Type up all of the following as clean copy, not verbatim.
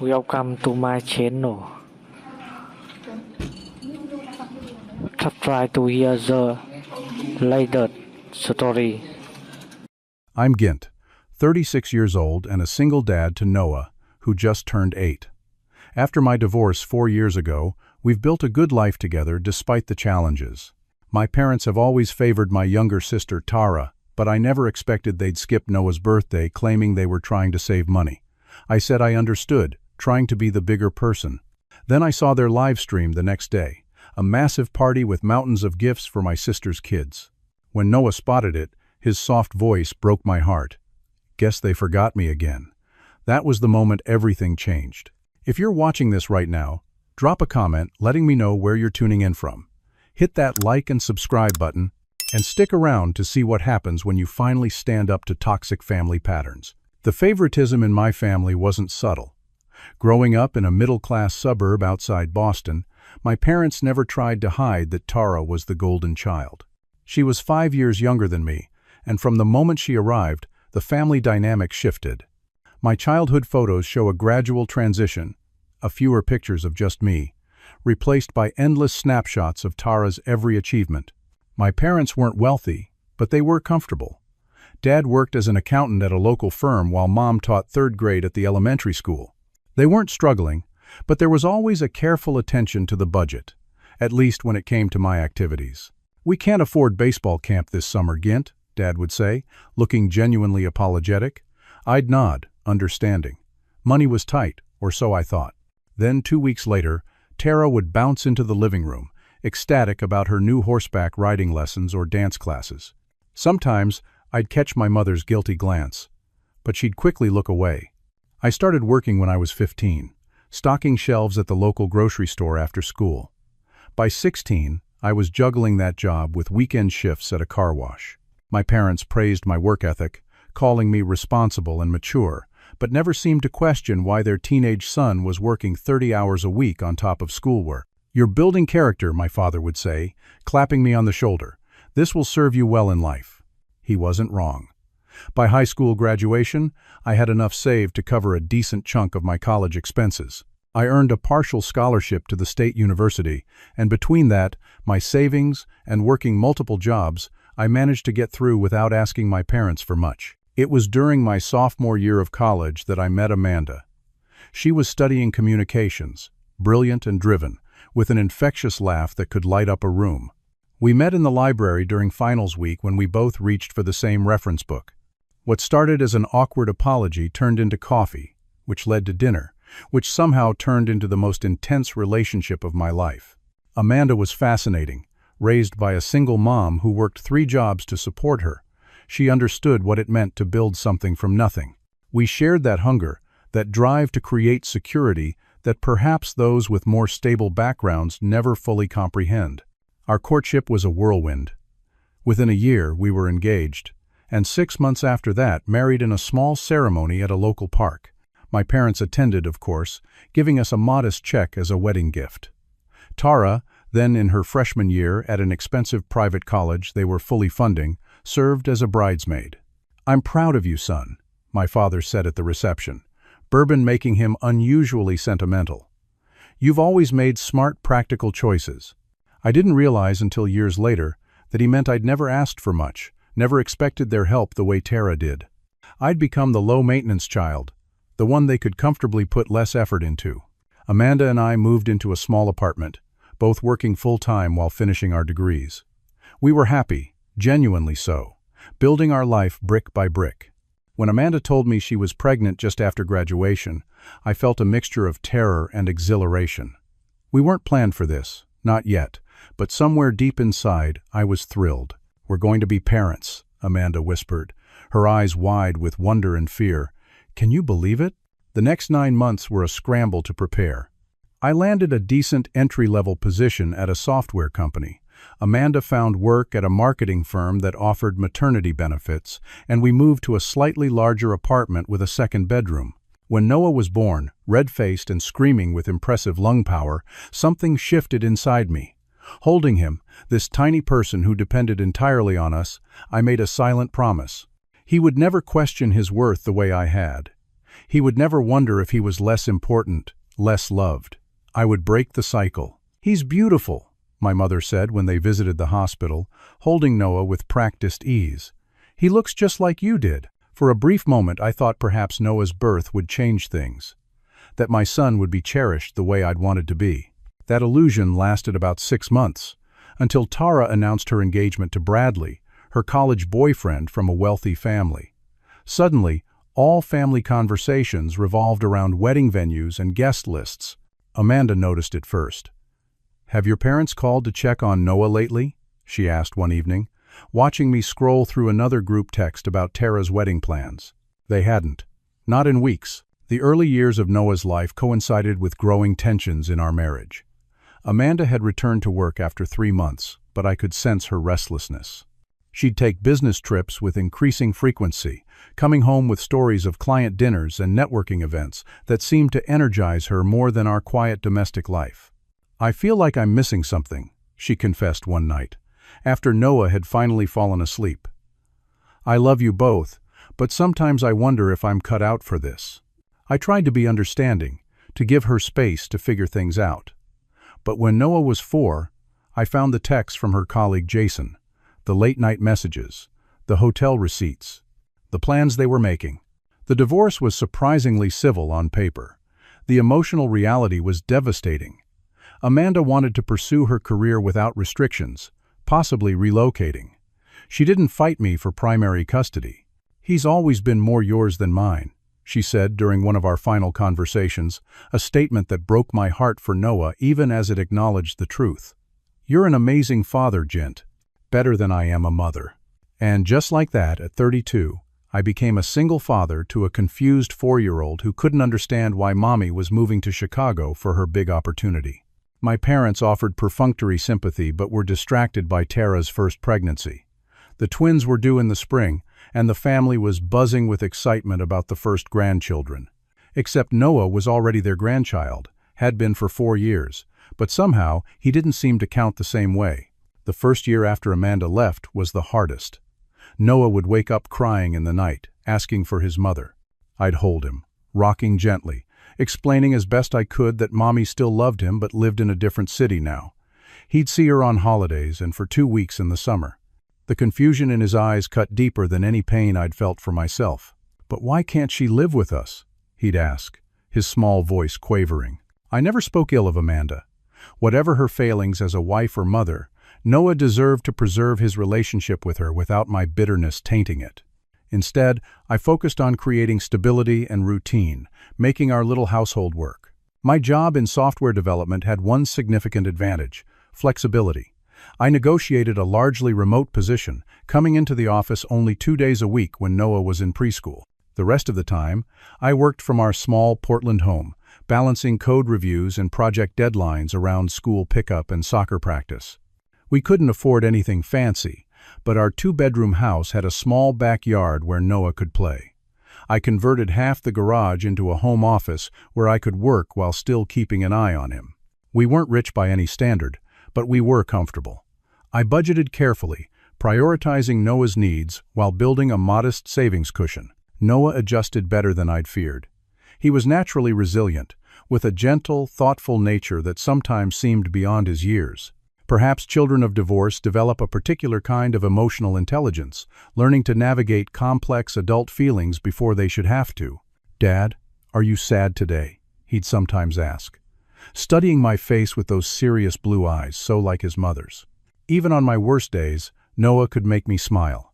Welcome to my channel. Try to hear the latest story. I'm Gint, 36 years old and a single dad to Noah, who just turned 8. After my divorce 4 years ago, we've built a good life together despite the challenges. My parents have always favored my younger sister Tara, but I never expected they'd skip Noah's birthday claiming they were trying to save money. I said I understood, trying to be the bigger person. Then I saw their live stream the next day, a massive party with mountains of gifts for my sister's kids. When Noah spotted it, his soft voice broke my heart. Guess they forgot me again. That was the moment everything changed. If you're watching this right now, drop a comment letting me know where you're tuning in from. Hit that like and subscribe button, and stick around to see what happens when you finally stand up to toxic family patterns. The favoritism in my family wasn't subtle. Growing up in a middle-class suburb outside Boston, my parents never tried to hide that Tara was the golden child. She was 5 years younger than me, and from the moment she arrived, the family dynamic shifted. My childhood photos show a gradual transition, a fewer pictures of just me, replaced by endless snapshots of Tara's every achievement. My parents weren't wealthy, but they were comfortable. Dad worked as an accountant at a local firm while Mom taught 3rd grade at the elementary school. They weren't struggling, but there was always a careful attention to the budget, at least when it came to my activities. "We can't afford baseball camp this summer, Gint," Dad would say, looking genuinely apologetic. I'd nod, understanding. Money was tight, or so I thought. Then 2 weeks later, Tara would bounce into the living room, ecstatic about her new horseback riding lessons or dance classes. Sometimes, I'd catch my mother's guilty glance, but she'd quickly look away. I started working when I was 15, stocking shelves at the local grocery store after school. By 16, I was juggling that job with weekend shifts at a car wash. My parents praised my work ethic, calling me responsible and mature, but never seemed to question why their teenage son was working 30 hours a week on top of schoolwork. "You're building character," my father would say, clapping me on the shoulder. "This will serve you well in life." He wasn't wrong. By high school graduation, I had enough saved to cover a decent chunk of my college expenses. I earned a partial scholarship to the state university, and between that, my savings, and working multiple jobs, I managed to get through without asking my parents for much. It was during my sophomore year of college that I met Amanda. She was studying communications, brilliant and driven, with an infectious laugh that could light up a room. We met in the library during finals week when we both reached for the same reference book. What started as an awkward apology turned into coffee, which led to dinner, which somehow turned into the most intense relationship of my life. Amanda was fascinating, raised by a single mom who worked 3 jobs to support her. She understood what it meant to build something from nothing. We shared that hunger, that drive to create security that perhaps those with more stable backgrounds never fully comprehend. Our courtship was a whirlwind. Within a year, we were engaged, and 6 months after that, married in a small ceremony at a local park. My parents attended, of course, giving us a modest check as a wedding gift. Tara, then in her freshman year at an expensive private college they were fully funding, served as a bridesmaid. "I'm proud of you, son," my father said at the reception, bourbon making him unusually sentimental. "You've always made smart, practical choices." I didn't realize until years later that he meant I'd never asked for much, never expected their help the way Tara did. I'd become the low-maintenance child, the one they could comfortably put less effort into. Amanda and I moved into a small apartment, both working full-time while finishing our degrees. We were happy, genuinely so, building our life brick by brick. When Amanda told me she was pregnant just after graduation, I felt a mixture of terror and exhilaration. We weren't planned for this, not yet, but somewhere deep inside, I was thrilled. "We're going to be parents," Amanda whispered, her eyes wide with wonder and fear. "Can you believe it?" The next 9 months were a scramble to prepare. I landed a decent entry-level position at a software company. Amanda found work at a marketing firm that offered maternity benefits, and we moved to a slightly larger apartment with a 2nd bedroom. When Noah was born, red-faced and screaming with impressive lung power, something shifted inside me. Holding him, this tiny person who depended entirely on us, I made a silent promise. He would never question his worth the way I had. He would never wonder if he was less important, less loved. I would break the cycle. "He's beautiful," my mother said when they visited the hospital, holding Noah with practiced ease. "He looks just like you did." For a brief moment I thought perhaps Noah's birth would change things, that my son would be cherished the way I'd wanted to be. That illusion lasted about 6 months, until Tara announced her engagement to Bradley, her college boyfriend from a wealthy family. Suddenly, all family conversations revolved around wedding venues and guest lists. Amanda noticed it first. "Have your parents called to check on Noah lately?" she asked one evening, watching me scroll through another group text about Tara's wedding plans. They hadn't. Not in weeks. The early years of Noah's life coincided with growing tensions in our marriage. Amanda had returned to work after 3 months, but I could sense her restlessness. She'd take business trips with increasing frequency, coming home with stories of client dinners and networking events that seemed to energize her more than our quiet domestic life. "I feel like I'm missing something," she confessed one night, after Noah had finally fallen asleep. "I love you both, but sometimes I wonder if I'm cut out for this." I tried to be understanding, to give her space to figure things out. But when Noah was 4, I found the texts from her colleague Jason, the late-night messages, the hotel receipts, the plans they were making. The divorce was surprisingly civil on paper. The emotional reality was devastating. Amanda wanted to pursue her career without restrictions, possibly relocating. She didn't fight me for primary custody. "He's always been more yours than mine," she said during one of our final conversations, a statement that broke my heart for Noah even as it acknowledged the truth. "You're an amazing father, Gent. Better than I am a mother." And just like that, at 32, I became a single father to a confused 4-year-old who couldn't understand why Mommy was moving to Chicago for her big opportunity. My parents offered perfunctory sympathy but were distracted by Tara's first pregnancy. The twins were due in the spring, and the family was buzzing with excitement about the first grandchildren. Except Noah was already their grandchild, had been for 4 years, but somehow he didn't seem to count the same way. The first year after Amanda left was the hardest. Noah would wake up crying in the night, asking for his mother. I'd hold him, rocking gently, explaining as best I could that Mommy still loved him but lived in a different city now. He'd see her on holidays and for 2 weeks in the summer. The confusion in his eyes cut deeper than any pain I'd felt for myself. "But why can't she live with us?" he'd ask, his small voice quavering. I never spoke ill of Amanda. Whatever her failings as a wife or mother, Noah deserved to preserve his relationship with her without my bitterness tainting it. Instead, I focused on creating stability and routine, making our little household work. My job in software development had one significant advantage: flexibility. I negotiated a largely remote position, coming into the office only 2 days a week when Noah was in preschool. The rest of the time, I worked from our small Portland home, balancing code reviews and project deadlines around school pickup and soccer practice. We couldn't afford anything fancy, but our 2-bedroom house had a small backyard where Noah could play. I converted half the garage into a home office where I could work while still keeping an eye on him. We weren't rich by any standard, but we were comfortable. I budgeted carefully, prioritizing Noah's needs while building a modest savings cushion. Noah adjusted better than I'd feared. He was naturally resilient, with a gentle, thoughtful nature that sometimes seemed beyond his years. Perhaps children of divorce develop a particular kind of emotional intelligence, learning to navigate complex adult feelings before they should have to. "Dad, are you sad today?" he'd sometimes ask, studying my face with those serious blue eyes so like his mother's. Even on my worst days, Noah could make me smile.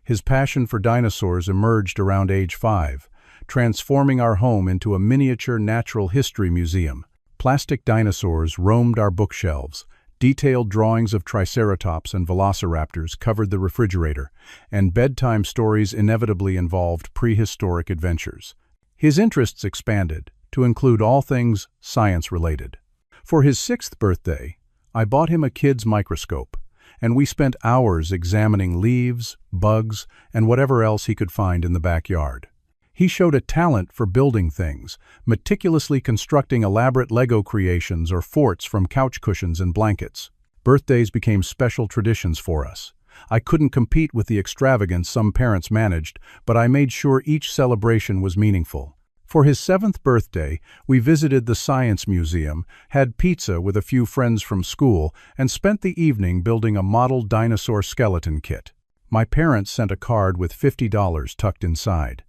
His passion for dinosaurs emerged around age 5, transforming our home into a miniature natural history museum. Plastic dinosaurs roamed our bookshelves, detailed drawings of triceratops and velociraptors covered the refrigerator, and bedtime stories inevitably involved prehistoric adventures. His interests expanded, to include all things science-related. For his 6th birthday, I bought him a kid's microscope, and we spent hours examining leaves, bugs, and whatever else he could find in the backyard. He showed a talent for building things, meticulously constructing elaborate Lego creations or forts from couch cushions and blankets. Birthdays became special traditions for us. I couldn't compete with the extravagance some parents managed, but I made sure each celebration was meaningful. For his 7th birthday, we visited the Science Museum, had pizza with a few friends from school, and spent the evening building a model dinosaur skeleton kit. My parents sent a card with $50 tucked inside.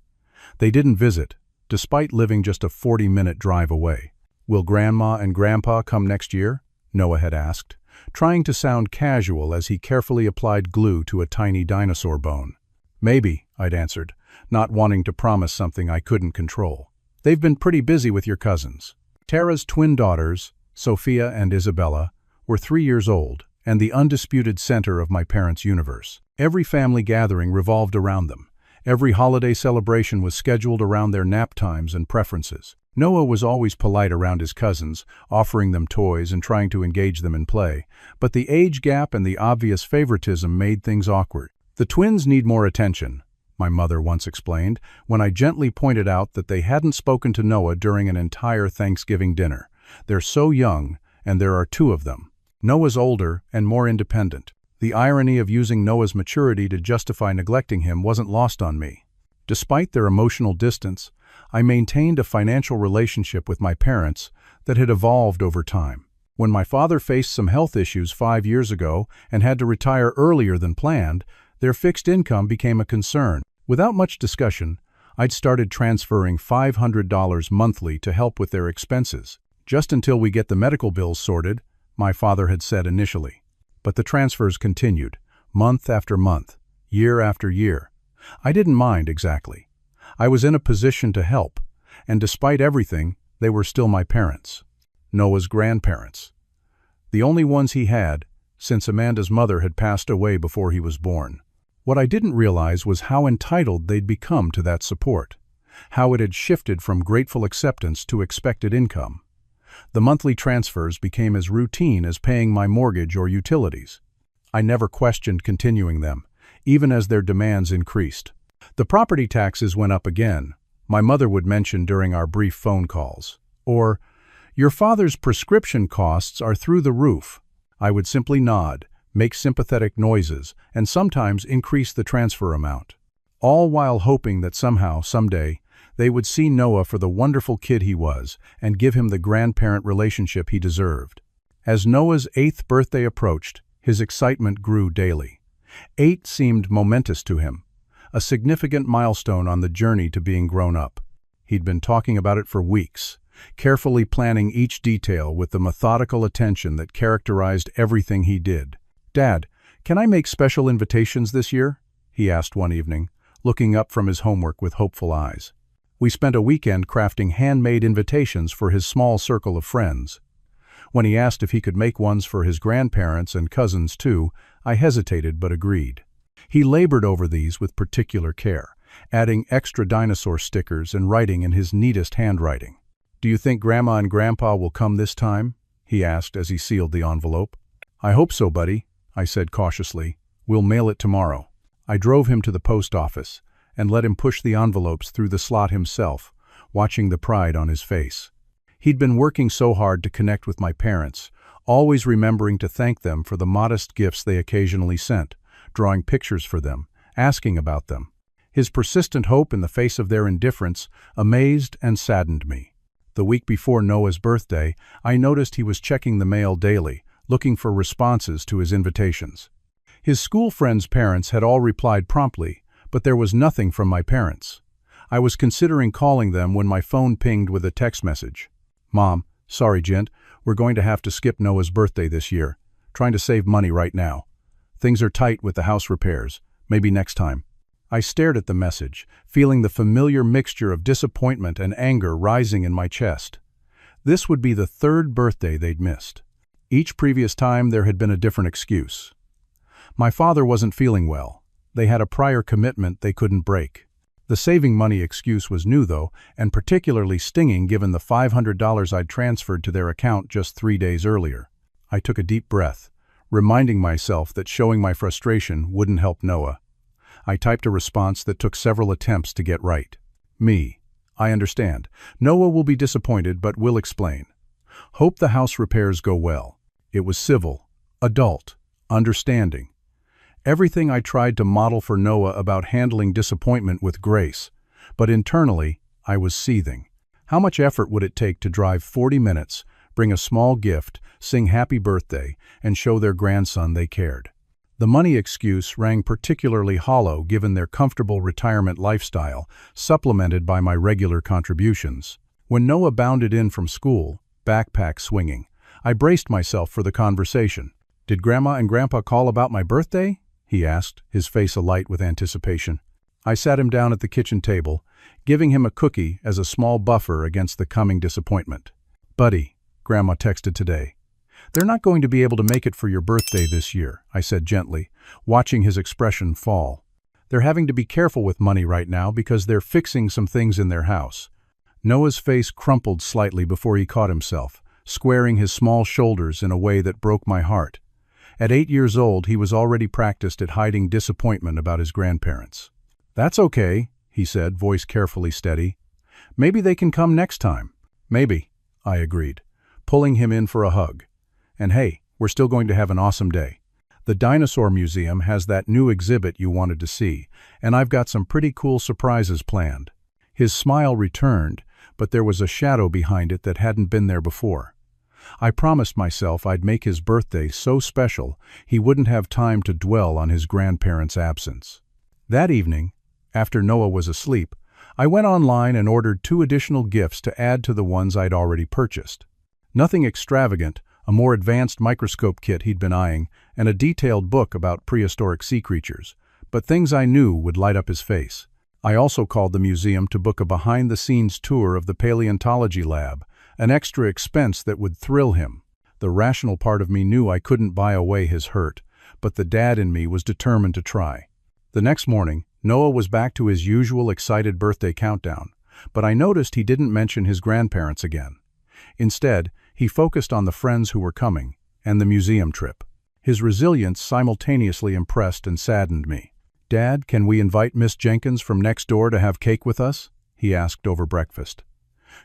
They didn't visit, despite living just a 40-minute drive away. "Will Grandma and Grandpa come next year?" Noah had asked, trying to sound casual as he carefully applied glue to a tiny dinosaur bone. "Maybe," I'd answered, not wanting to promise something I couldn't control. "They've been pretty busy with your cousins." Tara's twin daughters, Sophia and Isabella, were 3 years old and the undisputed center of my parents' universe. Every family gathering revolved around them. Every holiday celebration was scheduled around their nap times and preferences. Noah was always polite around his cousins, offering them toys and trying to engage them in play, but the age gap and the obvious favoritism made things awkward. "The twins need more attention," my mother once explained, when I gently pointed out that they hadn't spoken to Noah during an entire Thanksgiving dinner. "They're so young, and there are 2 of them. Noah's older and more independent." The irony of using Noah's maturity to justify neglecting him wasn't lost on me. Despite their emotional distance, I maintained a financial relationship with my parents that had evolved over time. When my father faced some health issues 5 years ago and had to retire earlier than planned, their fixed income became a concern. Without much discussion, I'd started transferring $500 monthly to help with their expenses. "Just until we get the medical bills sorted," my father had said initially. But the transfers continued, month after month, year after year. I didn't mind exactly. I was in a position to help, and despite everything, they were still my parents. Noah's grandparents. The only ones he had, since Amanda's mother had passed away before he was born. What I didn't realize was how entitled they'd become to that support, how it had shifted from grateful acceptance to expected income. The monthly transfers became as routine as paying my mortgage or utilities. I never questioned continuing them, even as their demands increased. The property taxes went up again, my mother would mention during our brief phone calls. Or, "Your father's prescription costs are through the roof." I would simply nod, make sympathetic noises, and sometimes increase the transfer amount. All while hoping that somehow, someday, they would see Noah for the wonderful kid he was and give him the grandparent relationship he deserved. As Noah's 8th birthday approached, his excitement grew daily. 8 seemed momentous to him, a significant milestone on the journey to being grown up. He'd been talking about it for weeks, carefully planning each detail with the methodical attention that characterized everything he did. "Dad, can I make special invitations this year?" he asked one evening, looking up from his homework with hopeful eyes. We spent a weekend crafting handmade invitations for his small circle of friends. When he asked if he could make ones for his grandparents and cousins too, I hesitated but agreed. He labored over these with particular care, adding extra dinosaur stickers and writing in his neatest handwriting. "Do you think Grandma and Grandpa will come this time?" he asked as he sealed the envelope. "I hope so, buddy," I said cautiously. "We'll mail it tomorrow." I drove him to the post office and let him push the envelopes through the slot himself, watching the pride on his face. He'd been working so hard to connect with my parents, always remembering to thank them for the modest gifts they occasionally sent, drawing pictures for them, asking about them. His persistent hope in the face of their indifference amazed and saddened me. The week before Noah's birthday, I noticed he was checking the mail daily, looking for responses to his invitations. His school friends' parents had all replied promptly, but there was nothing from my parents. I was considering calling them when my phone pinged with a text message. "Mom, sorry, Gent, we're going to have to skip Noah's birthday this year. Trying to save money right now. Things are tight with the house repairs. Maybe next time." I stared at the message, feeling the familiar mixture of disappointment and anger rising in my chest. This would be the 3rd birthday they'd missed. Each previous time there had been a different excuse. My father wasn't feeling well. They had a prior commitment they couldn't break. The saving money excuse was new, though, and particularly stinging given the $500 I'd transferred to their account just 3 days earlier. I took a deep breath, reminding myself that showing my frustration wouldn't help Noah. I typed a response that took several attempts to get right. "Me. I understand. Noah will be disappointed, but will explain. Hope the house repairs go well." It was civil, adult, understanding. Everything I tried to model for Noah about handling disappointment with grace, but internally, I was seething. How much effort would it take to drive 40 minutes, bring a small gift, sing happy birthday, and show their grandson they cared? The money excuse rang particularly hollow given their comfortable retirement lifestyle, supplemented by my regular contributions. When Noah bounded in from school, backpack swinging, I braced myself for the conversation. "Did Grandma and Grandpa call about my birthday?" he asked, his face alight with anticipation. I sat him down at the kitchen table, giving him a cookie as a small buffer against the coming disappointment. "Buddy," Grandma texted today. "They're not going to be able to make it for your birthday this year," I said gently, watching his expression fall. "They're having to be careful with money right now because they're fixing some things in their house." Noah's face crumpled slightly before he caught himself, squaring his small shoulders in a way that broke my heart. At 8 years old, he was already practiced at hiding disappointment about his grandparents. "That's okay," he said, voice carefully steady. "Maybe they can come next time." "Maybe," I agreed, pulling him in for a hug. "And hey, we're still going to have an awesome day. The Dinosaur Museum has that new exhibit you wanted to see, and I've got some pretty cool surprises planned." His smile returned, but there was a shadow behind it that hadn't been there before. I promised myself I'd make his birthday so special he wouldn't have time to dwell on his grandparents' absence. That evening, after Noah was asleep, I went online and ordered 2 additional gifts to add to the ones I'd already purchased. Nothing extravagant, a more advanced microscope kit he'd been eyeing, and a detailed book about prehistoric sea creatures, but things I knew would light up his face. I also called the museum to book a behind-the-scenes tour of the paleontology lab, an extra expense that would thrill him. The rational part of me knew I couldn't buy away his hurt, but the dad in me was determined to try. The next morning, Noah was back to his usual excited birthday countdown, but I noticed he didn't mention his grandparents again. Instead, he focused on the friends who were coming and the museum trip. His resilience simultaneously impressed and saddened me. "Dad, can we invite Miss Jenkins from next door to have cake with us?" he asked over breakfast.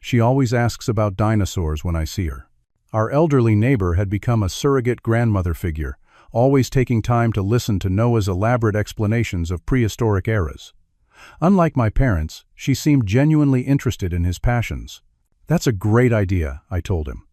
"She always asks about dinosaurs when I see her." Our elderly neighbor had become a surrogate grandmother figure, always taking time to listen to Noah's elaborate explanations of prehistoric eras. Unlike my parents, she seemed genuinely interested in his passions. "That's a great idea," I told him.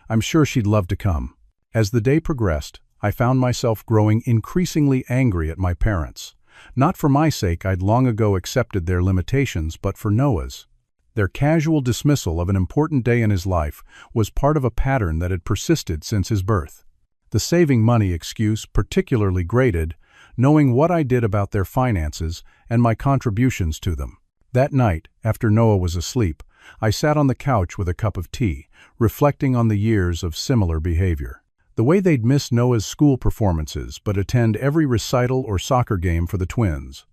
"I'm sure she'd love to come." As the day progressed, I found myself growing increasingly angry at my parents. Not for my sake, I'd long ago accepted their limitations, but for Noah's. Their casual dismissal of an important day in his life was part of a pattern that had persisted since his birth. The saving money excuse particularly grated, knowing what I did about their finances and my contributions to them. That night, after Noah was asleep, I sat on the couch with a cup of tea, reflecting on the years of similar behavior. The way they'd miss Noah's school performances but attend every recital or soccer game for the twins.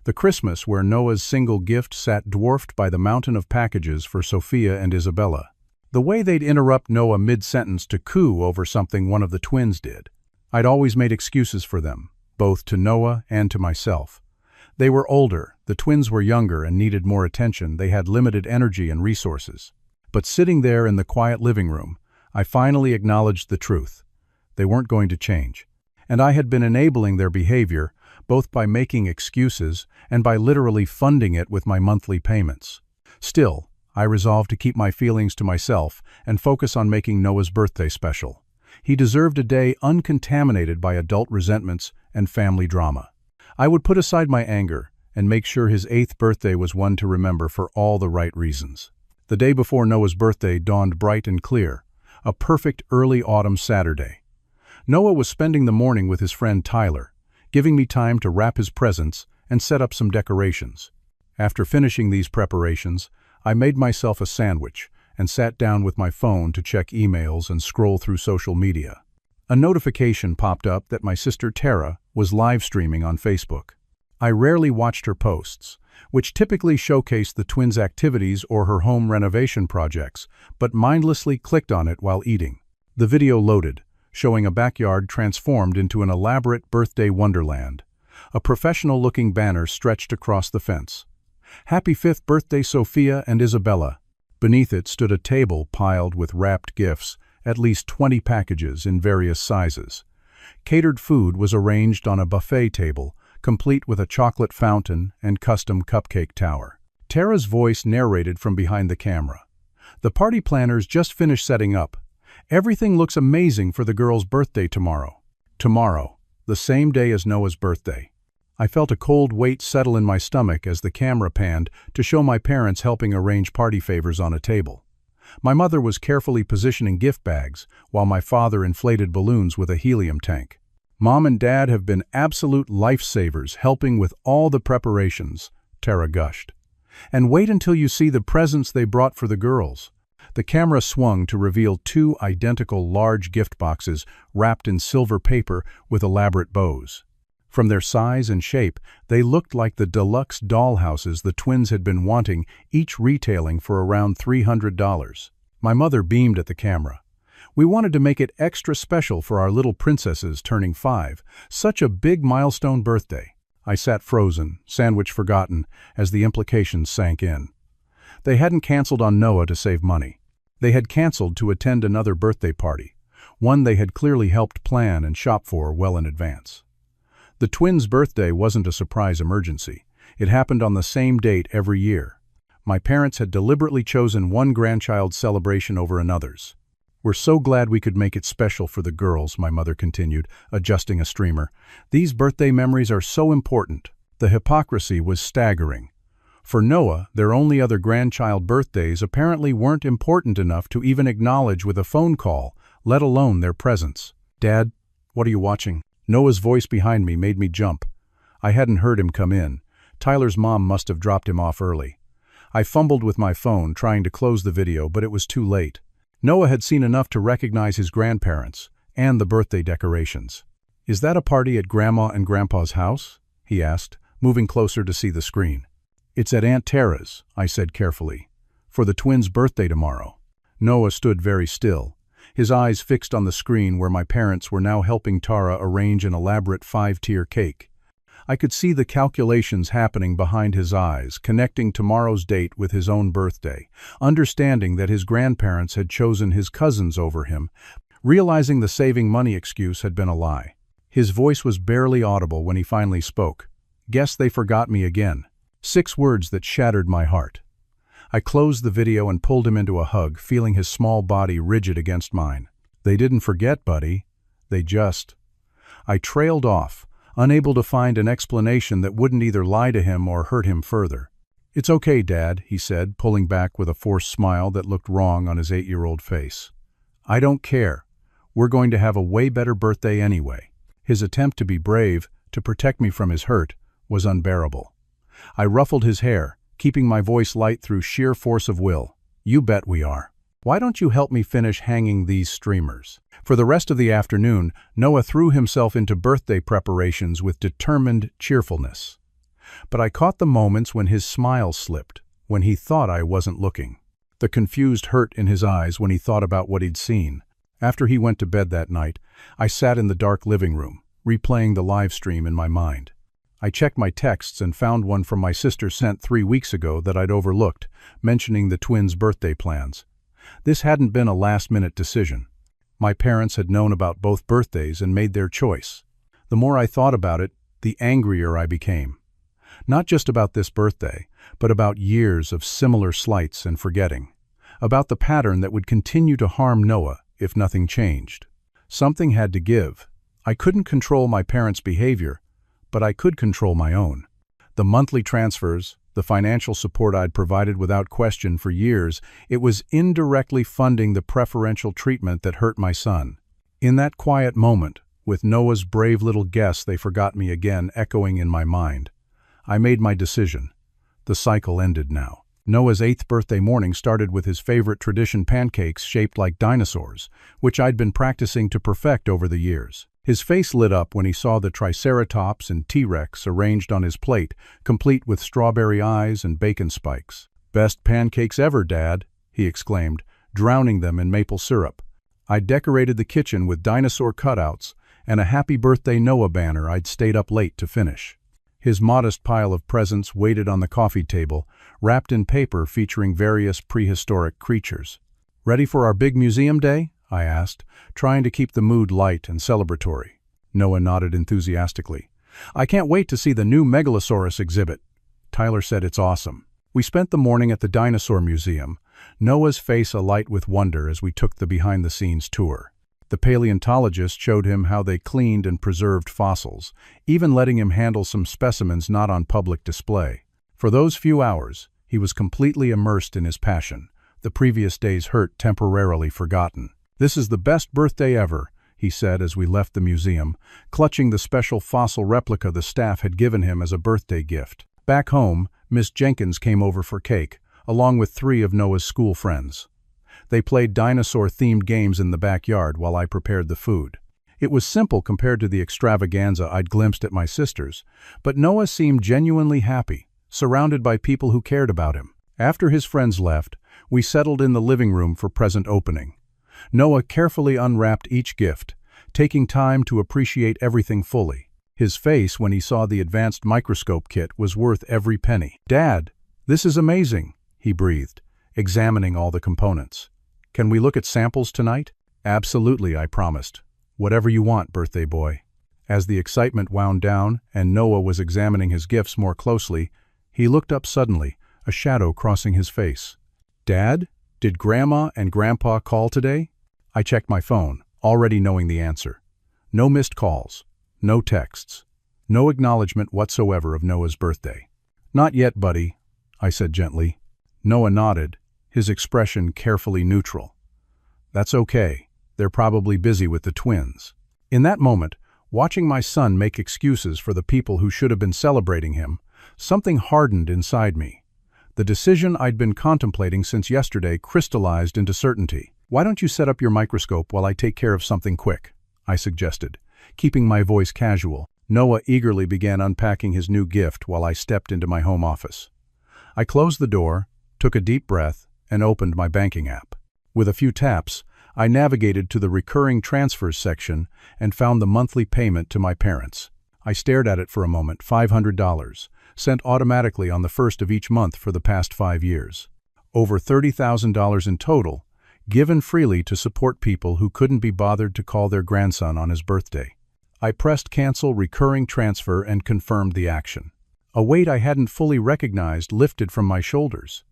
The Christmas where Noah's single gift sat dwarfed by the mountain of packages for Sophia and Isabella. The way they'd interrupt Noah mid-sentence to coo over something one of the twins did. I'd always made excuses for them, both to Noah and to myself. They were older, the twins were younger and needed more attention, they had limited energy and resources. But sitting there in the quiet living room, I finally acknowledged the truth. They weren't going to change. And I had been enabling their behavior, both by making excuses and by literally funding it with my monthly payments. Still, I resolved to keep my feelings to myself and focus on making Noah's birthday special. He deserved a day uncontaminated by adult resentments and family drama. I would put aside my anger and make sure his 8th birthday was one to remember for all the right reasons. The day before Noah's birthday dawned bright and clear, a perfect early autumn Saturday. Noah was spending the morning with his friend Tyler, giving me time to wrap his presents and set up some decorations. After finishing these preparations, I made myself a sandwich and sat down with my phone to check emails and scroll through social media. A notification popped up that my sister Tara was live streaming on Facebook. I rarely watched her posts, which typically showcased the twins' activities or her home renovation projects, but mindlessly clicked on it while eating. The video loaded, showing a backyard transformed into an elaborate birthday wonderland. A professional-looking banner stretched across the fence. "Happy 5th birthday, Sophia and Isabella." Beneath it stood a table piled with wrapped gifts, at least 20 packages in various sizes. Catered food was arranged on a buffet table, complete with a chocolate fountain and custom cupcake tower. Tara's voice narrated from behind the camera. The party planners just finished setting up. Everything looks amazing for the girl's birthday tomorrow. Tomorrow, the same day as Noah's birthday. I felt a cold weight settle in my stomach as the camera panned to show my parents helping arrange party favors on a table. My mother was carefully positioning gift bags, while my father inflated balloons with a helium tank. Mom and Dad have been absolute lifesavers helping with all the preparations, Tara gushed. And wait until you see the presents they brought for the girls. The camera swung to reveal 2 identical large gift boxes wrapped in silver paper with elaborate bows. From their size and shape, they looked like the deluxe dollhouses the twins had been wanting, each retailing for around $300. My mother beamed at the camera. We wanted to make it extra special for our little princesses turning 5. Such a big milestone birthday. I sat frozen, sandwich forgotten, as the implications sank in. They hadn't canceled on Noah to save money. They had canceled to attend another birthday party, one they had clearly helped plan and shop for well in advance. The twins' birthday wasn't a surprise emergency. It happened on the same date every year. My parents had deliberately chosen one grandchild's celebration over another's. We're so glad we could make it special for the girls, my mother continued, adjusting a streamer. These birthday memories are so important. The hypocrisy was staggering. For Noah, their only other grandchild birthdays apparently weren't important enough to even acknowledge with a phone call, let alone their presence. Dad, what are you watching? Noah's voice behind me made me jump. I hadn't heard him come in. Tyler's mom must have dropped him off early. I fumbled with my phone, trying to close the video, but it was too late. Noah had seen enough to recognize his grandparents and the birthday decorations. Is that a party at Grandma and Grandpa's house? He asked, moving closer to see the screen. It's at Aunt Tara's, I said carefully, for the twins' birthday tomorrow. Noah stood very still, his eyes fixed on the screen where my parents were now helping Tara arrange an elaborate 5-tier cake. I could see the calculations happening behind his eyes, connecting tomorrow's date with his own birthday, understanding that his grandparents had chosen his cousins over him, realizing the saving money excuse had been a lie. His voice was barely audible when he finally spoke. Guess they forgot me again. 6 words that shattered my heart. I closed the video and pulled him into a hug, feeling his small body rigid against mine. They didn't forget, buddy. They just... I trailed off, unable to find an explanation that wouldn't either lie to him or hurt him further. It's okay, Dad, he said, pulling back with a forced smile that looked wrong on his 8-year-old face. I don't care. We're going to have a way better birthday anyway. His attempt to be brave, to protect me from his hurt, was unbearable. I ruffled his hair, keeping my voice light through sheer force of will. You bet we are. Why don't you help me finish hanging these streamers? For the rest of the afternoon, Noah threw himself into birthday preparations with determined cheerfulness. But I caught the moments when his smile slipped, when he thought I wasn't looking. The confused hurt in his eyes when he thought about what he'd seen. After he went to bed that night, I sat in the dark living room, replaying the live stream in my mind. I checked my texts and found one from my sister sent 3 weeks ago that I'd overlooked, mentioning the twins' birthday plans. This hadn't been a last-minute decision. My parents had known about both birthdays and made their choice. The more I thought about it, the angrier I became. Not just about this birthday, but about years of similar slights and forgetting. About the pattern that would continue to harm Noah if nothing changed. Something had to give. I couldn't control my parents' behavior, but I could control my own. The monthly transfers, the financial support I'd provided without question for years, it was indirectly funding the preferential treatment that hurt my son. In that quiet moment, with Noah's brave little guess they forgot me again echoing in my mind, I made my decision. The cycle ended now. Noah's 8th birthday morning started with his favorite tradition, pancakes shaped like dinosaurs, which I'd been practicing to perfect over the years. His face lit up when he saw the Triceratops and T-Rex arranged on his plate, complete with strawberry eyes and bacon spikes. "Best pancakes ever, Dad," he exclaimed, drowning them in maple syrup. I decorated the kitchen with dinosaur cutouts and a Happy Birthday Noah banner I'd stayed up late to finish. His modest pile of presents waited on the coffee table, wrapped in paper featuring various prehistoric creatures. "Ready for our big museum day?" I asked, trying to keep the mood light and celebratory. Noah nodded enthusiastically. "I can't wait to see the new Megalosaurus exhibit." Tyler said it's awesome. We spent the morning at the Dinosaur Museum, Noah's face alight with wonder as we took the behind-the-scenes tour. The paleontologist showed him how they cleaned and preserved fossils, even letting him handle some specimens not on public display. For those few hours, he was completely immersed in his passion, the previous day's hurt temporarily forgotten. "This is the best birthday ever," he said as we left the museum, clutching the special fossil replica the staff had given him as a birthday gift. Back home, Miss Jenkins came over for cake, along with 3 of Noah's school friends. They played dinosaur-themed games in the backyard while I prepared the food. It was simple compared to the extravaganza I'd glimpsed at my sister's, but Noah seemed genuinely happy, surrounded by people who cared about him. After his friends left, we settled in the living room for present opening. Noah carefully unwrapped each gift, taking time to appreciate everything fully. His face when he saw the advanced microscope kit was worth every penny. "Dad, this is amazing," he breathed, examining all the components. "Can we look at samples tonight?" "Absolutely," I promised. "Whatever you want, birthday boy." As the excitement wound down and Noah was examining his gifts more closely, he looked up suddenly, a shadow crossing his face. "Dad, did Grandma and Grandpa call today?" I checked my phone, already knowing the answer. No missed calls, no texts, no acknowledgement whatsoever of Noah's birthday. "Not yet, buddy," I said gently. Noah nodded, his expression carefully neutral. "That's okay. They're probably busy with the twins." In that moment, watching my son make excuses for the people who should have been celebrating him, something hardened inside me. The decision I'd been contemplating since yesterday crystallized into certainty. "Why don't you set up your microscope while I take care of something quick?" I suggested, keeping my voice casual. Noah eagerly began unpacking his new gift while I stepped into my home office. I closed the door, took a deep breath, and opened my banking app. With a few taps, I navigated to the recurring transfers section and found the monthly payment to my parents. I stared at it for a moment. $500, sent automatically on the first of each month for the past 5 years. Over $30,000 in total, given freely to support people who couldn't be bothered to call their grandson on his birthday. I pressed cancel recurring transfer and confirmed the action. A weight I hadn't fully recognized lifted from my shoulders.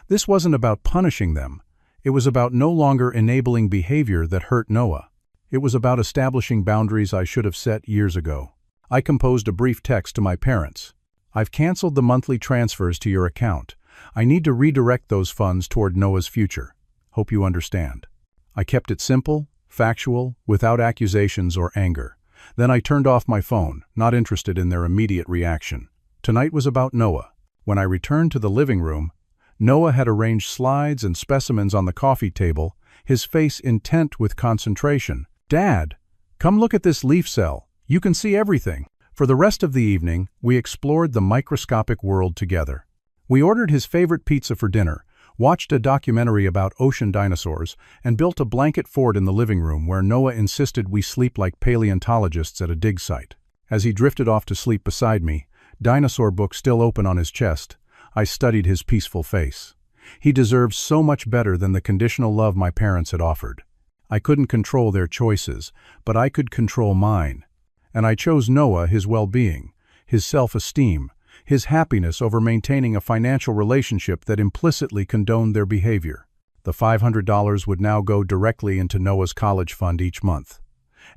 This wasn't about punishing them. It was about no longer enabling behavior that hurt Noah. It was about establishing boundaries I should have set years ago. I composed a brief text to my parents. "I've canceled the monthly transfers to your account. I need to redirect those funds toward Noah's future. Hope you understand." I kept it simple, factual, without accusations or anger. Then I turned off my phone, not interested in their immediate reaction. Tonight was about Noah. When I returned to the living room, Noah had arranged slides and specimens on the coffee table, his face intent with concentration. "Dad, come look at this leaf cell. You can see everything." For the rest of the evening, we explored the microscopic world together. We ordered his favorite pizza for dinner, watched a documentary about ocean dinosaurs, and built a blanket fort in the living room where Noah insisted we sleep like paleontologists at a dig site. As he drifted off to sleep beside me, dinosaur book still open on his chest, I studied his peaceful face. He deserved so much better than the conditional love my parents had offered. I couldn't control their choices, but I could control mine. And I chose Noah, his well-being, his self-esteem, his happiness over maintaining a financial relationship that implicitly condoned their behavior. The $500 would now go directly into Noah's college fund each month,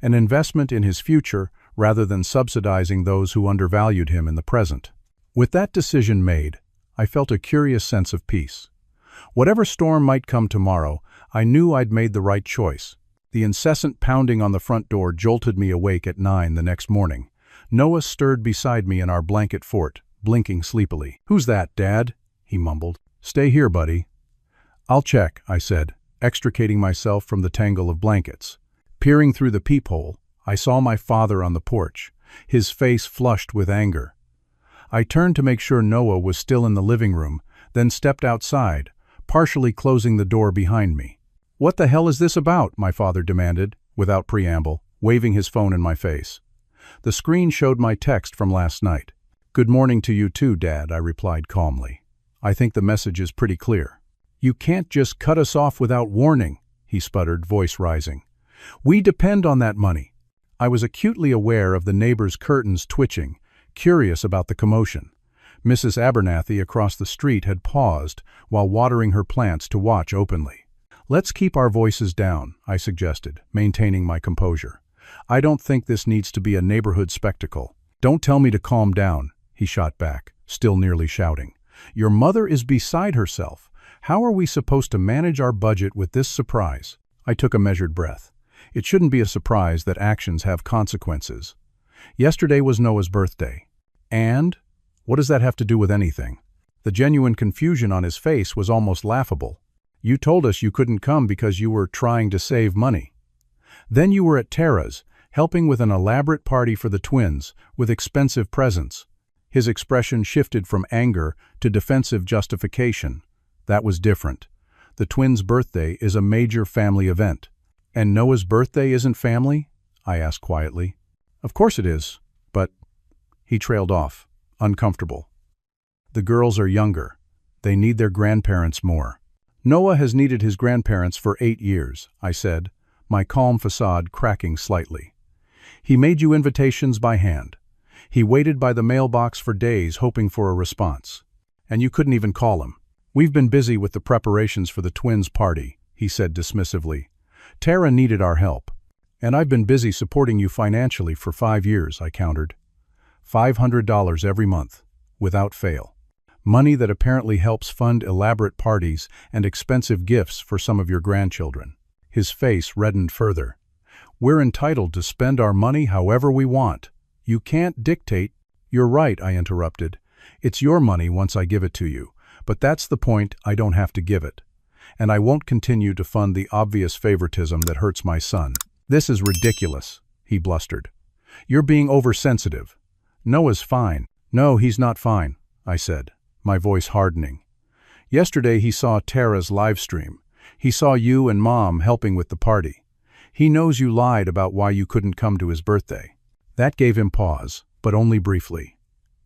an investment in his future rather than subsidizing those who undervalued him in the present. With that decision made, I felt a curious sense of peace. Whatever storm might come tomorrow, I knew I'd made the right choice. The incessant pounding on the front door jolted me awake at 9 the next morning. Noah stirred beside me in our blanket fort, blinking sleepily. "Who's that, Dad?" he mumbled. "Stay here, buddy." "I'll check," I said, extricating myself from the tangle of blankets. Peering through the peephole, I saw my father on the porch, his face flushed with anger. I turned to make sure Noah was still in the living room, then stepped outside, partially closing the door behind me. "What the hell is this about?" my father demanded, without preamble, waving his phone in my face. The screen showed my text from last night. "Good morning to you too, Dad," I replied calmly. "I think the message is pretty clear." "You can't just cut us off without warning," he sputtered, voice rising. "We depend on that money." I was acutely aware of the neighbor's curtains twitching, curious about the commotion. Mrs. Abernathy across the street had paused while watering her plants to watch openly. "Let's keep our voices down," I suggested, maintaining my composure. "I don't think this needs to be a neighborhood spectacle." "Don't tell me to calm down," he shot back, still nearly shouting. "Your mother is beside herself. How are we supposed to manage our budget with this surprise?" I took a measured breath. It shouldn't be a surprise that actions have consequences. Yesterday was Noah's birthday. And? What does that have to do with anything? The genuine confusion on his face was almost laughable. "You told us you couldn't come because you were trying to save money. Then you were at Tara's, helping with an elaborate party for the twins, with expensive presents." His expression shifted from anger to defensive justification. That was different. The twins' birthday is a major family event. "And Noah's birthday isn't family?" I asked quietly. "Of course it is, but—" He trailed off, uncomfortable. "The girls are younger. They need their grandparents more." "Noah has needed his grandparents for 8 years, I said, my calm facade cracking slightly. "He made you invitations by hand. He waited by the mailbox for days hoping for a response. And you couldn't even call him." "We've been busy with the preparations for the twins' party," he said dismissively. "Tara needed our help. And I've been busy supporting you financially for 5 years, I countered. $500 every month, without fail. Money that apparently helps fund elaborate parties and expensive gifts for some of your grandchildren." His face reddened further. "We're entitled to spend our money however we want. You can't dictate—" "You're right," I interrupted. "It's your money once I give it to you, but that's the point, I don't have to give it. And I won't continue to fund the obvious favoritism that hurts my son." "This is ridiculous," he blustered. "You're being oversensitive. Noah's fine." "No, he's not fine," I said, my voice hardening. "Yesterday he saw Tara's live stream. He saw you and Mom helping with the party. He knows you lied about why you couldn't come to his birthday." That gave him pause, but only briefly.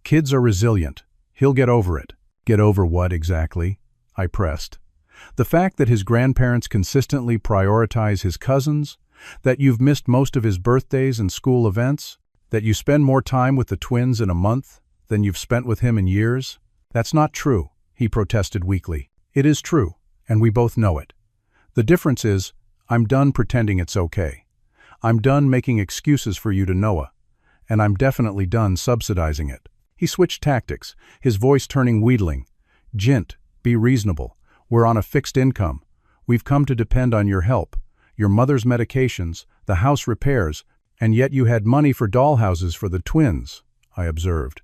"Kids are resilient. He'll get over it." "Get over what exactly?" I pressed. "The fact that his grandparents consistently prioritize his cousins, that you've missed most of his birthdays and school events, that you spend more time with the twins in a month than you've spent with him in years." "That's not true," he protested weakly. "It is true, and we both know it. The difference is, I'm done pretending it's okay. I'm done making excuses for you to Noah, and I'm definitely done subsidizing it." He switched tactics, his voice turning wheedling. "Jint, be reasonable. We're on a fixed income. We've come to depend on your help, your mother's medications, the house repairs, and yet you had money for dollhouses for the twins," I observed.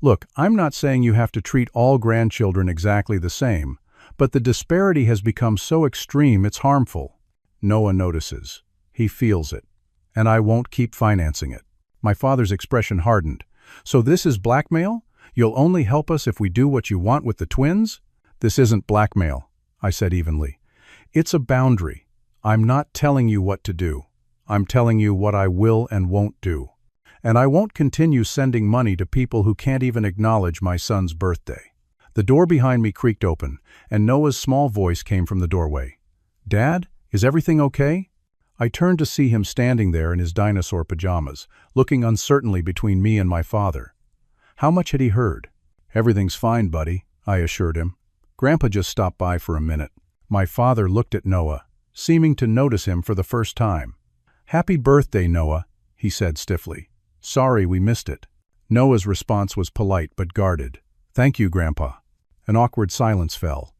"Look, I'm not saying you have to treat all grandchildren exactly the same, but the disparity has become so extreme it's harmful." "Noah notices. He feels it. And I won't keep financing it." My father's expression hardened. "So this is blackmail? You'll only help us if we do what you want with the twins?" "This isn't blackmail," I said evenly. "It's a boundary. I'm not telling you what to do. I'm telling you what I will and won't do. And I won't continue sending money to people who can't even acknowledge my son's birthday." The door behind me creaked open, and Noah's small voice came from the doorway. "Dad, is everything okay?" I turned to see him standing there in his dinosaur pajamas, looking uncertainly between me and my father. How much had he heard? "Everything's fine, buddy," I assured him. "Grandpa just stopped by for a minute." My father looked at Noah, seeming to notice him for the first time. "Happy birthday, Noah," he said stiffly. "Sorry we missed it." Noah's response was polite but guarded. "Thank you, Grandpa." An awkward silence fell.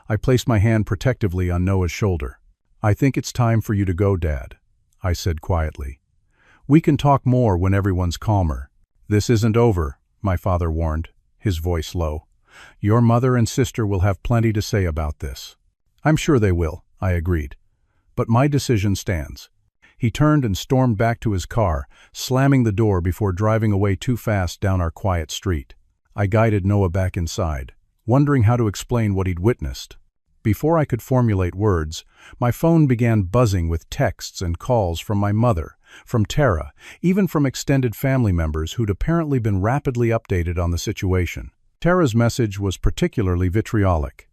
I placed my hand protectively on Noah's shoulder. "I think it's time for you to go, Dad," I said quietly. "We can talk more when everyone's calmer." "This isn't over," my father warned, his voice low. "Your mother and sister will have plenty to say about this." "I'm sure they will," I agreed. "But my decision stands." He turned and stormed back to his car, slamming the door before driving away too fast down our quiet street. I guided Noah back inside, wondering how to explain what he'd witnessed. Before I could formulate words, my phone began buzzing with texts and calls from my mother, from Tara, even from extended family members who'd apparently been rapidly updated on the situation. Tara's message was particularly vitriolic.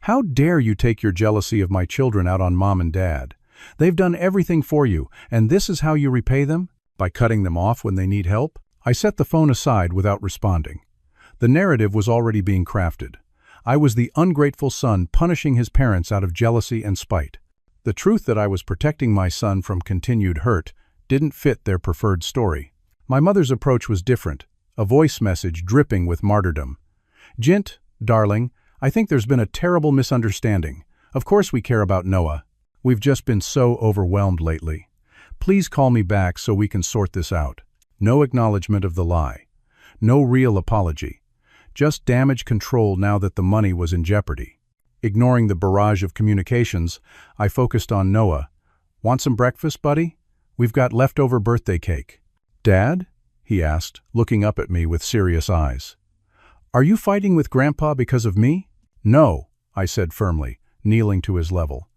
"How dare you take your jealousy of my children out on Mom and Dad? They've done everything for you, and this is how you repay them? By cutting them off when they need help?" I set the phone aside without responding. The narrative was already being crafted. I was the ungrateful son punishing his parents out of jealousy and spite. The truth that I was protecting my son from continued hurt didn't fit their preferred story. My mother's approach was different, a voice message dripping with martyrdom. "Jint, darling, I think there's been a terrible misunderstanding. Of course we care about Noah. We've just been so overwhelmed lately. Please call me back so we can sort this out." No acknowledgement of the lie. No real apology. Just damage control now that the money was in jeopardy. Ignoring the barrage of communications, I focused on Noah. "Want some breakfast, buddy? We've got leftover birthday cake." "Dad?" he asked, looking up at me with serious eyes. "Are you fighting with Grandpa because of me?" "No," I said firmly, kneeling to his level.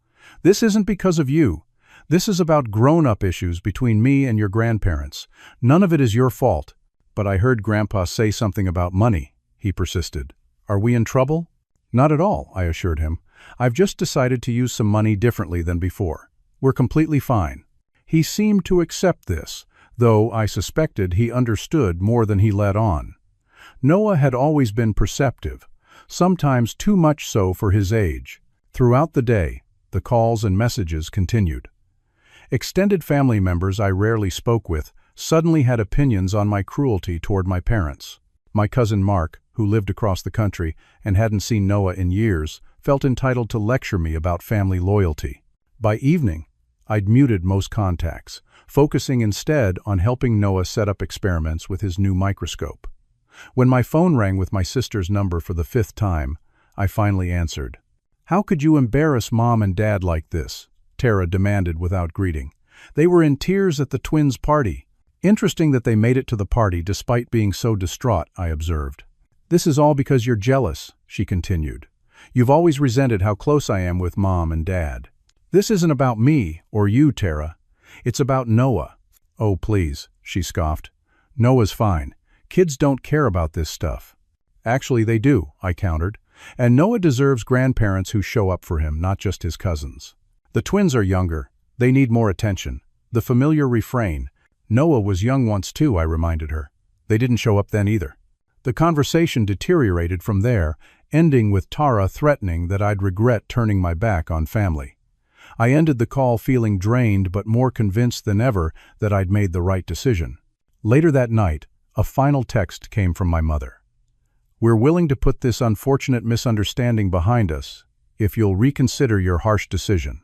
"This isn't because of you. This is about grown-up issues between me and your grandparents. None of it is your fault." "But I heard Grandpa say something about money," he persisted. "Are we in trouble?" "Not at all," I assured him. "I've just decided to use some money differently than before. We're completely fine." He seemed to accept this, though I suspected he understood more than he let on. Noah had always been perceptive, sometimes too much so for his age. Throughout the day, the calls and messages continued. Extended family members I rarely spoke with suddenly had opinions on my cruelty toward my parents. My cousin Mark, who lived across the country and hadn't seen Noah in years, felt entitled to lecture me about family loyalty. By evening, I'd muted most contacts, focusing instead on helping Noah set up experiments with his new microscope. When my phone rang with my sister's number for the 5th time, I finally answered. "How could you embarrass Mom and Dad like this?" Tara demanded without greeting. "They were in tears at the twins' party." "Interesting that they made it to the party despite being so distraught," I observed. "This is all because you're jealous," she continued. "You've always resented how close I am with Mom and Dad. This isn't about me or you, Tara. It's about Noah." "Oh, please," she scoffed. "Noah's fine. Kids don't care about this stuff." "Actually, they do," I countered. "And Noah deserves grandparents who show up for him, not just his cousins. The twins are younger. They need more attention." The familiar refrain. "Noah was young once too," I reminded her. "They didn't show up then either." The conversation deteriorated from there, ending with Tara threatening that I'd regret turning my back on family. I ended the call feeling drained but more convinced than ever that I'd made the right decision. Later that night, a final text came from my mother. "We're willing to put this unfortunate misunderstanding behind us if you'll reconsider your harsh decision.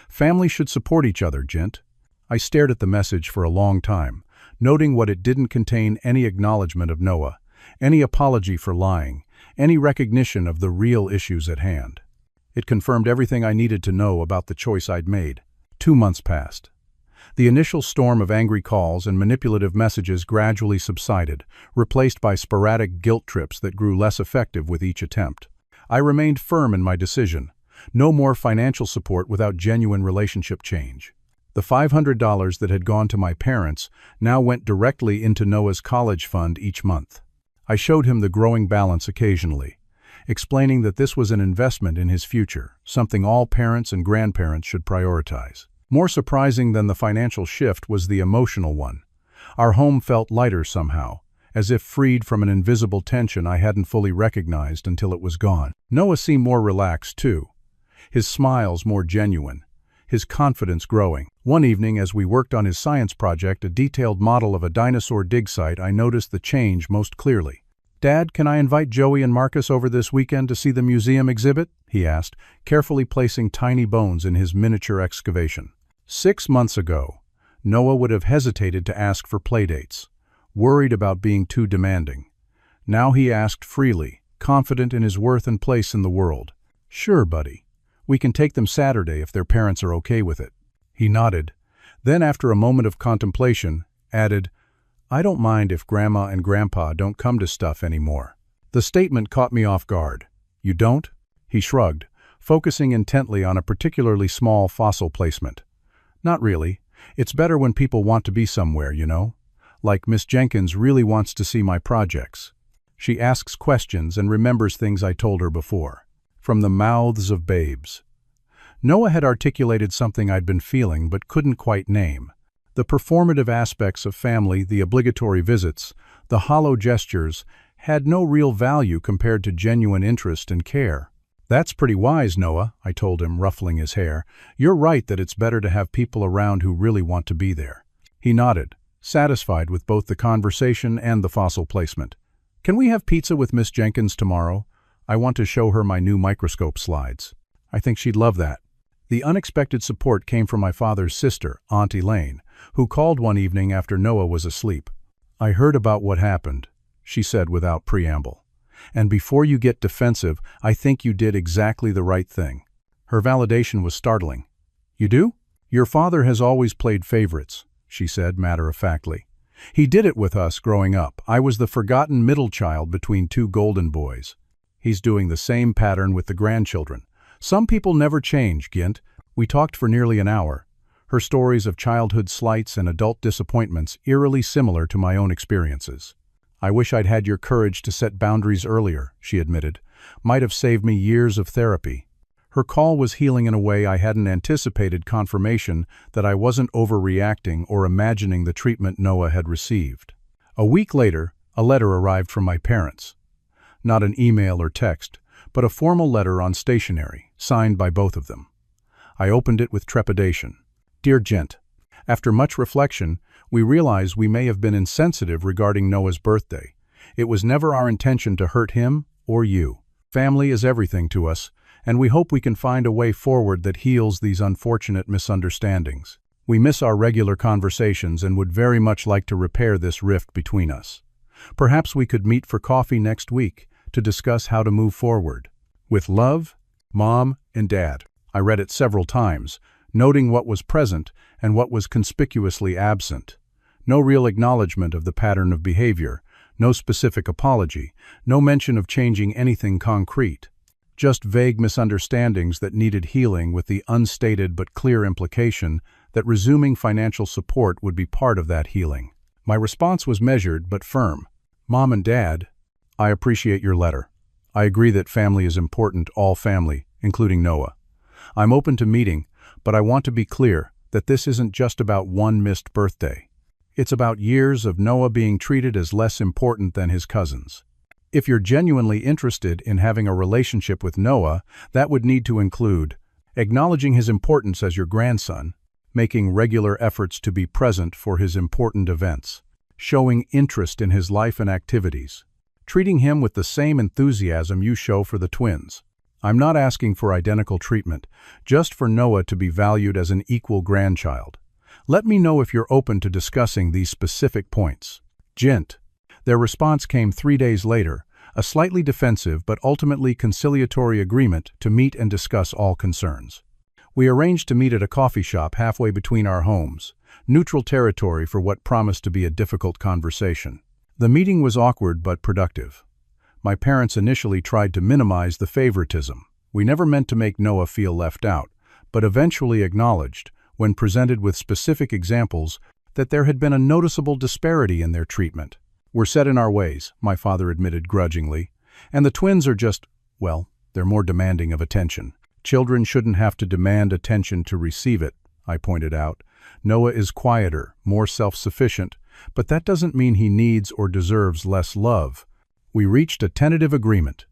Family should support each other, Jint." I stared at the message for a long time, noting what it didn't contain: any acknowledgement of Noah, any apology for lying, any recognition of the real issues at hand. It confirmed everything I needed to know about the choice I'd made. 2 months passed. The initial storm of angry calls and manipulative messages gradually subsided, replaced by sporadic guilt trips that grew less effective with each attempt. I remained firm in my decision. No more financial support without genuine relationship change. The $500 that had gone to my parents now went directly into Noah's college fund each month. I showed him the growing balance occasionally, explaining that this was an investment in his future, something all parents and grandparents should prioritize. More surprising than the financial shift was the emotional one. Our home felt lighter somehow, as if freed from an invisible tension I hadn't fully recognized until it was gone. Noah seemed more relaxed, too. His smiles more genuine, his confidence growing. One evening, as we worked on his science project, a detailed model of a dinosaur dig site, I noticed the change most clearly. "Dad, can I invite Joey and Marcus over this weekend to see the museum exhibit?" he asked, carefully placing tiny bones in his miniature excavation. 6 months ago, Noah would have hesitated to ask for playdates, worried about being too demanding. Now he asked freely, confident in his worth and place in the world. "Sure, buddy. We can take them Saturday if their parents are okay with it." He nodded, then after a moment of contemplation, added, "I don't mind if Grandma and Grandpa don't come to stuff anymore." The statement caught me off guard. "You don't?" He shrugged, focusing intently on a particularly small fossil placement. "Not really. It's better when people want to be somewhere, you know? Like Miss Jenkins really wants to see my projects. She asks questions and remembers things I told her before." From the mouths of babes. Noah had articulated something I'd been feeling but couldn't quite name. The performative aspects of family, the obligatory visits, the hollow gestures, had no real value compared to genuine interest and care. "That's pretty wise, Noah," I told him, ruffling his hair. "You're right that it's better to have people around who really want to be there." He nodded, satisfied with both the conversation and the fossil placement. "Can we have pizza with Miss Jenkins tomorrow? I want to show her my new microscope slides. I think she'd love that." The unexpected support came from my father's sister, Aunt Elaine, who called one evening after Noah was asleep. "I heard about what happened," she said without preamble. "And before you get defensive, I think you did exactly the right thing." Her validation was startling. "You do? Your father has always played favorites," she said matter-of-factly. "He did it with us growing up. I was the forgotten middle child between two golden boys. He's doing the same pattern with the grandchildren. Some people never change, Gint." We talked for nearly an hour, her stories of childhood slights and adult disappointments eerily similar to my own experiences. "I wish I'd had your courage to set boundaries earlier," she admitted. "Might have saved me years of therapy." Her call was healing in a way I hadn't anticipated, confirmation that I wasn't overreacting or imagining the treatment Noah had received. A week later, a letter arrived from my parents. Not an email or text, but a formal letter on stationery, signed by both of them. I opened it with trepidation. "Dear Gent, after much reflection, we realize we may have been insensitive regarding Noah's birthday. It was never our intention to hurt him or you. Family is everything to us, and we hope we can find a way forward that heals these unfortunate misunderstandings. We miss our regular conversations and would very much like to repair this rift between us. Perhaps we could meet for coffee next week to discuss how to move forward. With love, Mom and Dad." I read it several times, noting what was present and what was conspicuously absent. No real acknowledgement of the pattern of behavior, no specific apology, no mention of changing anything concrete. Just vague misunderstandings that needed healing, with the unstated but clear implication that resuming financial support would be part of that healing. My response was measured but firm. "Mom and Dad, I appreciate your letter. I agree that family is important, all family, including Noah. I'm open to meeting, but I want to be clear that this isn't just about one missed birthday. It's about years of Noah being treated as less important than his cousins. If you're genuinely interested in having a relationship with Noah, that would need to include acknowledging his importance as your grandson, making regular efforts to be present for his important events, showing interest in his life and activities, treating him with the same enthusiasm you show for the twins. I'm not asking for identical treatment, just for Noah to be valued as an equal grandchild. Let me know if you're open to discussing these specific points." Gent. Their response came 3 days later, a slightly defensive but ultimately conciliatory agreement to meet and discuss all concerns. We arranged to meet at a coffee shop halfway between our homes, neutral territory for what promised to be a difficult conversation. The meeting was awkward but productive. My parents initially tried to minimize the favoritism. We never meant to make Noah feel left out, but eventually acknowledged, when presented with specific examples, that there had been a noticeable disparity in their treatment. "We're set in our ways," my father admitted grudgingly, "and the twins are just, well, they're more demanding of attention. Children shouldn't have to demand attention to receive it," I pointed out. "Noah is quieter, more self-sufficient, but that doesn't mean he needs or deserves less love." We reached a tentative agreement.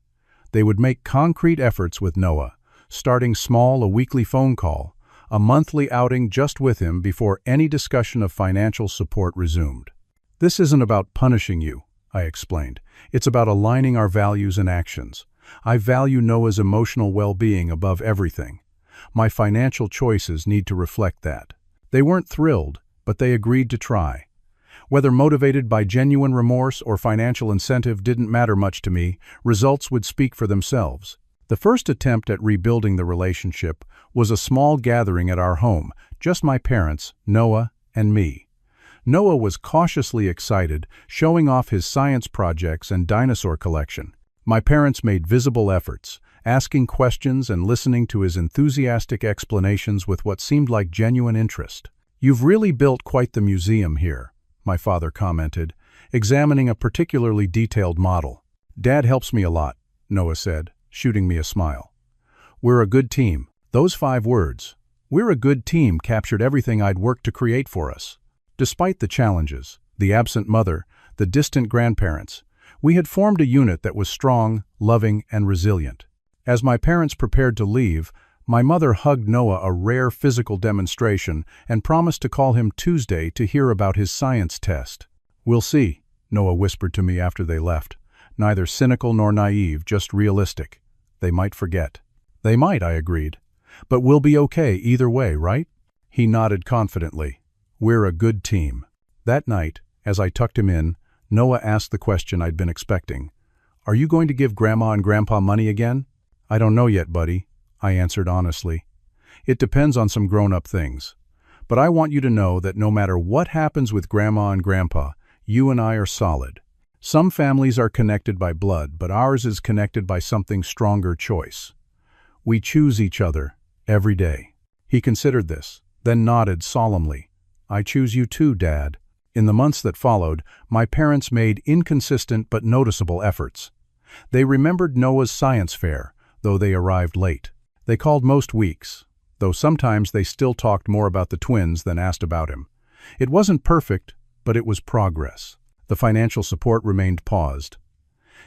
They would make concrete efforts with Noah, starting small, a weekly phone call, a monthly outing just with him before any discussion of financial support resumed. "This isn't about punishing you," I explained. "It's about aligning our values and actions. I value Noah's emotional well-being above everything. My financial choices need to reflect that." They weren't thrilled, but they agreed to try. Whether motivated by genuine remorse or financial incentive didn't matter much to me. Results would speak for themselves. The first attempt at rebuilding the relationship was a small gathering at our home, just my parents, Noah, and me. Noah was cautiously excited, showing off his science projects and dinosaur collection. My parents made visible efforts, asking questions and listening to his enthusiastic explanations with what seemed like genuine interest. "You've really built quite the museum here," my father commented, examining a particularly detailed model. "Dad helps me a lot," Noah said, shooting me a smile. "We're a good team." Those 5 words, "we're a good team," captured everything I'd worked to create for us. Despite the challenges, the absent mother, the distant grandparents, We had formed a unit that was strong, loving, and resilient. As my parents prepared to leave, my mother hugged Noah, a rare physical demonstration, and promised to call him Tuesday to hear about his science test. "We'll see," Noah whispered to me after they left. Neither cynical nor naive, just realistic. They might forget. "They might," I agreed. "But we'll be okay either way, right?" He nodded confidently. "We're a good team." That night, as I tucked him in, Noah asked the question I'd been expecting. "Are you going to give Grandma and Grandpa money again?" "I don't know yet, buddy," I answered honestly. "It depends on some grown-up things. But I want you to know that no matter what happens with Grandma and Grandpa, you and I are solid. Some families are connected by blood, but ours is connected by something stronger: choice. We choose each other every day." He considered this, then nodded solemnly. "I choose you too, Dad." In the months that followed, my parents made inconsistent but noticeable efforts. They remembered Noah's science fair, though they arrived late. They called most weeks, though sometimes they still talked more about the twins than asked about him. It wasn't perfect, but it was progress. The financial support remained paused.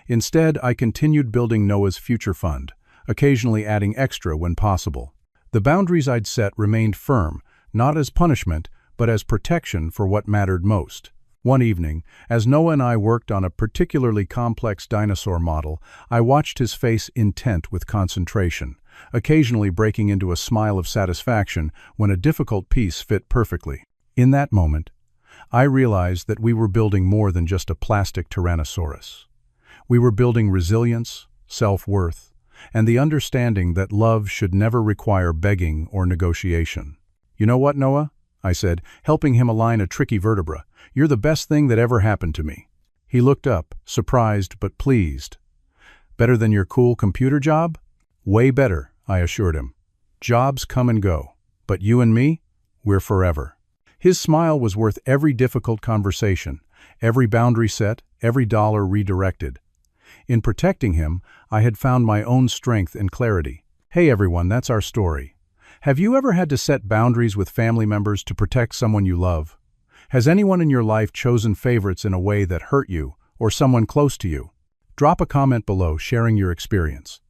Instead, I continued building Noah's future fund, occasionally adding extra when possible. The boundaries I'd set remained firm, not as punishment, but as protection for what mattered most. One evening, as Noah and I worked on a particularly complex dinosaur model, I watched his face intent with concentration, occasionally breaking into a smile of satisfaction when a difficult piece fit perfectly. In that moment, I realized that we were building more than just a plastic Tyrannosaurus. We were building resilience, self-worth, and the understanding that love should never require begging or negotiation. "You know what, Noah?" I said, helping him align a tricky vertebra. "You're the best thing that ever happened to me." He looked up, surprised but pleased. "Better than your cool computer job?" "Way better," I assured him. "Jobs come and go, but you and me, we're forever." His smile was worth every difficult conversation, every boundary set, every dollar redirected. In protecting him, I had found my own strength and clarity. Hey everyone, that's our story. Have you ever had to set boundaries with family members to protect someone you love? Has anyone in your life chosen favorites in a way that hurt you, or someone close to you? Drop a comment below sharing your experience.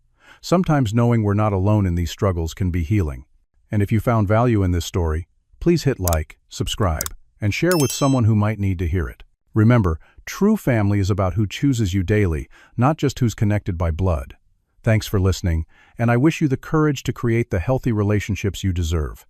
Sometimes knowing we're not alone in these struggles can be healing. And if you found value in this story, please hit like, subscribe, and share with someone who might need to hear it. Remember, true family is about who chooses you daily, not just who's connected by blood. Thanks for listening, and I wish you the courage to create the healthy relationships you deserve.